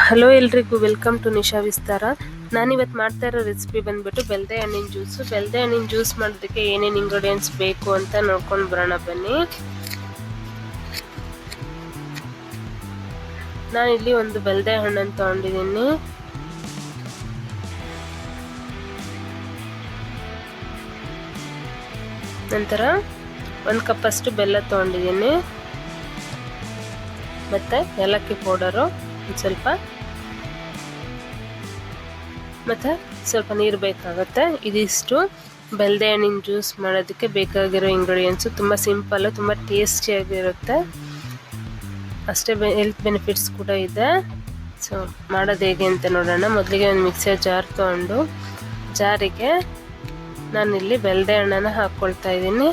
Hello ಎಲ್ರಿಗೂ welcome to Nisha ವಿಸ್ತಾರ. ನಾನಿವತ್ತು ಮಾಡ್ತಾ ಇರೋ ರೆಸಿಪಿ ಬಂದ್ಬಿಟ್ಟು ಬೆಲ್ದೆ ಹಣ್ಣಿನ ಜ್ಯೂಸು. ಬೆಲ್ದೆ ಹಣ್ಣಿನ ಜ್ಯೂಸ್ ಮಾಡೋದಕ್ಕೆ ಏನೇನು ಇಂಗ್ರೀಡಿಯೆಂಟ್ಸ್ ಬೇಕು ಅಂತ ನೋಡ್ಕೊಂಡು ಬರೋಣ ಬನ್ನಿ. ನಾನಿಲ್ಲಿ ಒಂದು ಬೆಲ್ದೆ ಹಣ್ಣನ್ನು ತೊಗೊಂಡಿದ್ದೀನಿ. ನಂತರ 1 ಕಪ್ಪಷ್ಟು ಬೆಲ್ಲ ತೊಗೊಂಡಿದ್ದೀನಿ. ಮತ್ತು ಏಲಕ್ಕಿ ಪೌಡರು ಸ್ವಲ್ಪ, ಮತ್ತು ಸ್ವಲ್ಪ ನೀರು ಬೇಕಾಗುತ್ತೆ. ಇದಿಷ್ಟು ಬೆಲ್ದೆ ಹಣ್ಣಿನ ಜ್ಯೂಸ್ ಮಾಡೋದಕ್ಕೆ ಬೇಕಾಗಿರೋ ಇಂಗ್ರೀಡಿಯೆಂಟ್ಸು. ತುಂಬ ಸಿಂಪಲ್ಲು, ತುಂಬ ಟೇಸ್ಟಿಯಾಗಿರುತ್ತೆ, ಅಷ್ಟೇ ಹೆಲ್ತ್ ಬೆನಿಫಿಟ್ಸ್ ಕೂಡ ಇದೆ. ಸೊ ಮಾಡೋದು ಹೇಗೆ ಅಂತ ನೋಡೋಣ. ಮೊದಲಿಗೆ ಒಂದು ಮಿಕ್ಸರ್ ಜಾರ್ ತೊಗೊಂಡು ಜಾರಿಗೆ ನಾನಿಲ್ಲಿ ಬೆಲ್ದೆ ಹಣ್ಣನ್ನು ಹಾಕ್ಕೊಳ್ತಾ ಇದ್ದೀನಿ.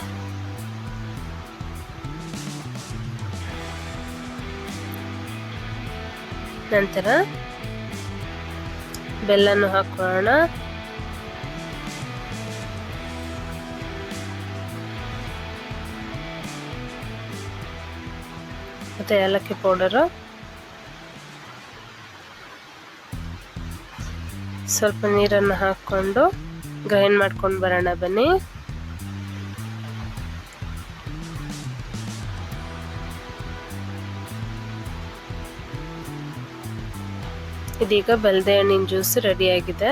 ನಂತರ ಬೆಲ್ಲನ್ನು ಹಾಕೊಳ್ಳೋಣ. ಮತ್ತು ಏಲಕ್ಕಿ ಪೌಡರು, ಸ್ವಲ್ಪ ನೀರನ್ನು ಹಾಕ್ಕೊಂಡು ಗ್ರೈಂಡ್ ಮಾಡ್ಕೊಂಡು ಬರೋಣ ಬನ್ನಿ. ಇದೀಗ ಬೆಲ್ದೆ ಹಣ್ಣಿನ ಜ್ಯೂಸ್ ರೆಡಿಯಾಗಿದೆ.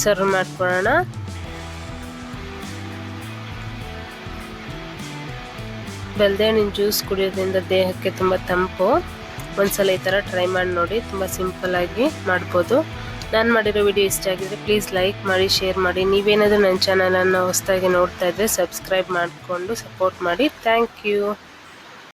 ಸರ್ವ್ ಮಾಡ್ಕೊಳ್ಳೋಣ. ಬೆಲ್ದೆ ಹಣ್ಣಿನ ಜ್ಯೂಸ್ ಕುಡಿಯೋದ್ರಿಂದ ದೇಹಕ್ಕೆ ತುಂಬ ತಂಪು. ಒಂದ್ಸಲ ಈ ಥರ ಟ್ರೈ ಮಾಡಿ ನೋಡಿ, ತುಂಬ ಸಿಂಪಲ್ಲಾಗಿ ಮಾಡ್ಬೋದು. ನಾನು ಮಾಡಿರೋ ವಿಡಿಯೋ ಇಷ್ಟ ಆಗಿದ್ರೆ ಪ್ಲೀಸ್ ಲೈಕ್ ಮಾಡಿ, ಶೇರ್ ಮಾಡಿ. ನೀವೇನಾದರೂ ನನ್ನ ಚಾನಲನ್ನು ಹೊಸದಾಗಿ ನೋಡ್ತಾ ಇದ್ದರೆ ಸಬ್ಸ್ಕ್ರೈಬ್ ಮಾಡಿಕೊಂಡು ಸಪೋರ್ಟ್ ಮಾಡಿ. Thank you.